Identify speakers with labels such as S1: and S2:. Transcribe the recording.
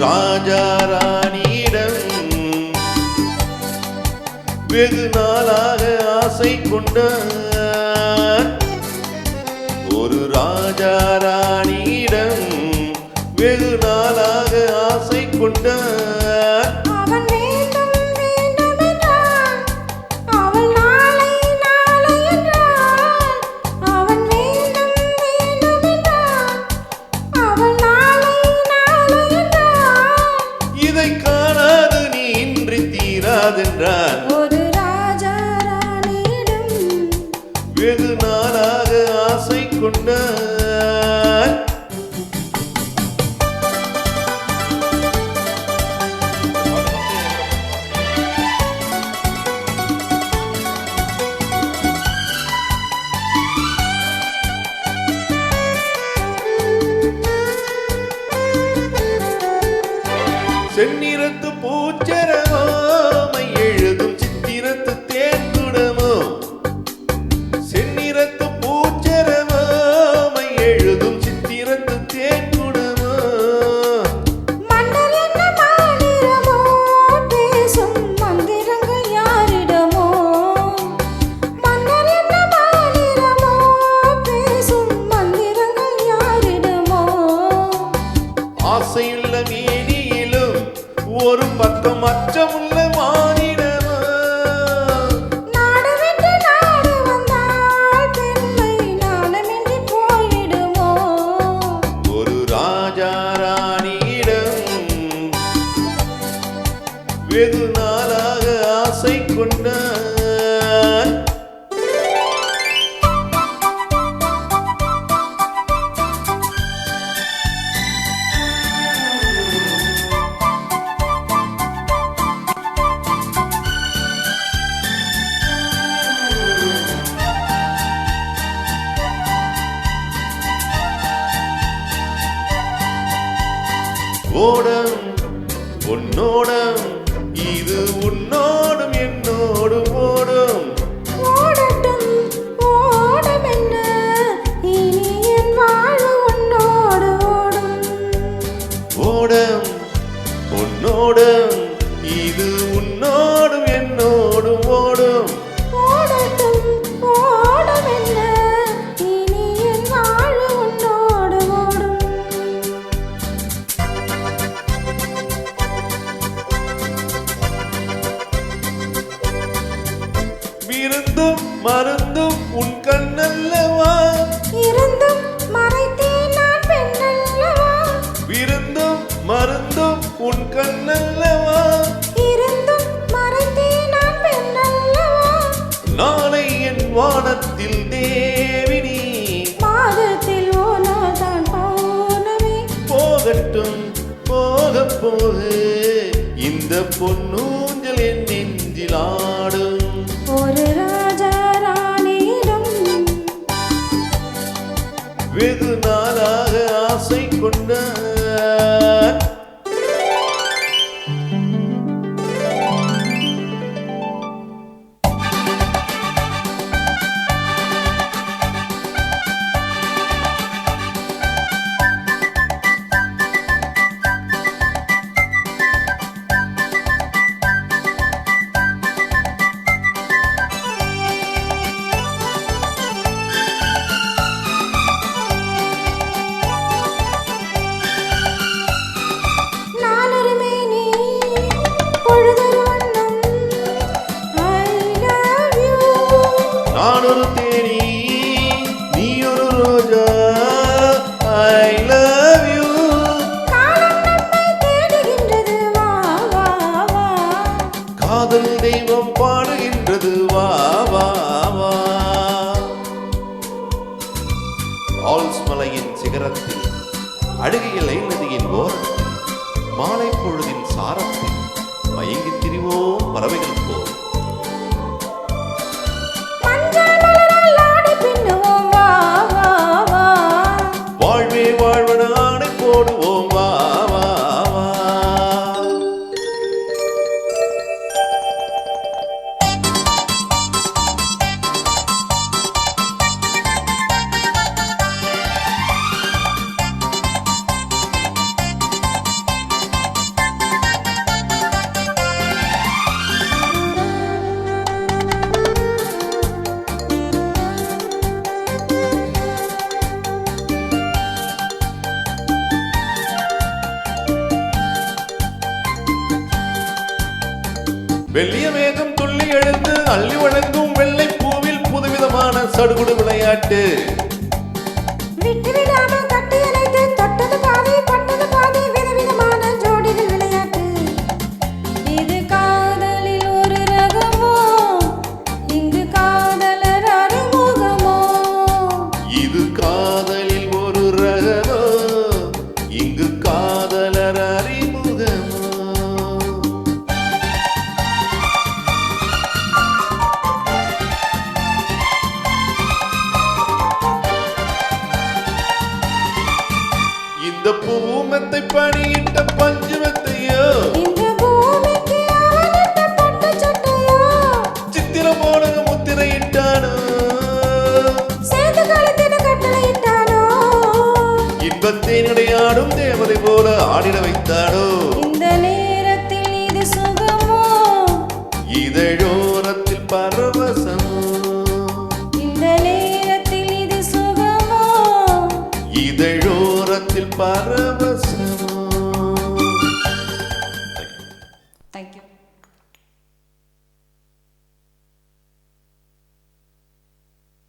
S1: ராஜா ராணியிடம் வெகு நாளாக ஆசை கொண்டார். ஒரு ராஜா ராணியிடம் வெகு நாளாக ஆசை கொண்டார்.
S2: அவன் வேண்டும் வேண்டும் என்றான், அவள் நாளை நாளை என்றாள். அவன் வேண்டும் வேண்டும் என்றான், அவள் நாளை நாளை என்றாள்.
S1: இதை காணாது நீ இன்றி தீராதென்றார்.
S2: ஒரு ராஜா ராணியிடம்
S1: வெகு நாளாக ஆசை கொண்டார். செந்நிறத்து பூச்சரமோ மை எழுதும் சித்திரத்து தேன்குடமோ. செந்நிறத்து பூச்சரமோ மை எழுதும் சித்திரத்து தேன்குடமோ.
S2: மன்னர் என்ன மாநிலமோ பேசும் மந்திரங்கள் யாரிடமோ. மன்னர் என்ன மாநிலமோ பேசும் மந்திரங்கள் யாரிடமோ.
S1: ஆசையுள்ள மேனியிலும் ஒரு பக்கம் அச்சமுள்ள மானிடமோ.
S2: நாடு விட்டு நாடு வந்தால் பெண்மை நாணமின்றி போய்விடுமோ.
S1: ஒரு ராஜா ராணியிடம் வெகு நாளாக ஆசை கொண்டார். ஓடம் உன்னோடம் இது உன்னோடும் என்னோடும் ஓடும்.
S2: ஓடட்டும் ஓடம் என்ன, இனி என் வாழ்வு உன்னோடு ஓடும்.
S1: ஓடம் உன்னோடும் இது உன்னோடும் என்னோடும் ஓடும்.
S2: ஓடட்டும் ஓடம் என்ன, இனி என் வாழ்வு உன்னோடு ஓடும்.
S1: விருந்தும் மருந்தும் உன் கண்ணல்லவா.
S2: இருந்தும் மறைத்தேன் நான் பெண்ணல்லவா.
S1: விருந்தும் மருந்தும் உன் கண்ணல்லவா.
S2: இருந்தும் மறைத்தேன் நான் பெண்ணல்லவா.
S1: நாளை என் வானத்தில் தேவினி.
S2: மாதத்தில் ஓனோ தான் பௌர்ணமி.
S1: போகட்டும் போக போக இந்த பொன்னூஞ்சல் என் நெஞ்சில் ஆடும்.
S2: ஒரு ராஜா ராணியிடம்
S1: வெகு நாளாக ஆசை கொண்டார்.
S2: நானொரு மேனி பொழுதொரு வண்ணம். I love you.
S1: நான் ஒரு தேனி நீ ஒரு ரோஜா. I love you.
S2: காலம் நம்மை தேடுகின்றது வா வா வா.
S1: காதல் தெய்வம் பாடுகின்றது வா வா வா. ஆல்ஸ் மலையின் சிகரத்தில் அழுகிய நதியின் ஓரத்தில் மாலை பொழுதின் சாரத்தில் மயங்கித் திரிவோம் பறவைகள் போல்.
S2: மஞ்சள் மலரால் ஆடை பின்னுவோம் வா வா வா.
S1: வாழ்வே வாழ்வன ஆணை போடுவோம் வா வா வா. வெள்ளிய மேகம் துள்ளி எழுந்து அள்ளி வழங்கும் வெள்ளை பூவில் புதுவிதமான சடுகுடு விளையாட்டு.
S2: விட்டு விடாம கட்டி அணைத்து தொட்டது பாதி பட்டது பாதி விதவிதமான ஜோடிகள் விளையாட்டு. இது காதலில் ஒரு ரகமோ, இங்கு காதலர் அறிமுகமோ.
S1: இது காதலில் ஒரு ரகமோ, இங்கு காதலர் அறிமுகமோ. இந்த பூமத்தை பணியிட்ட பஞ்சுமத்தையோ,
S2: இந்த பூமிக்கு அவனிட்ட பட்டு சட்டையோ,
S1: சித்திரம் போனது முத்திரையிட்டானோ,
S2: சேர்ந்து கழுத்தின கட்டளையிட்டானோ,
S1: இன்பத்தை நடையாடும் தேவதை போல ஆடிட வைத்தானோ.
S2: இந்த நேரத்தில் இது சுகமோ,
S1: இதழோரத்தில் பரவசமோ,
S2: இந்த நேரத்தில் இது சுகமோ,
S1: இதழோரத்தில் பரவசமோ.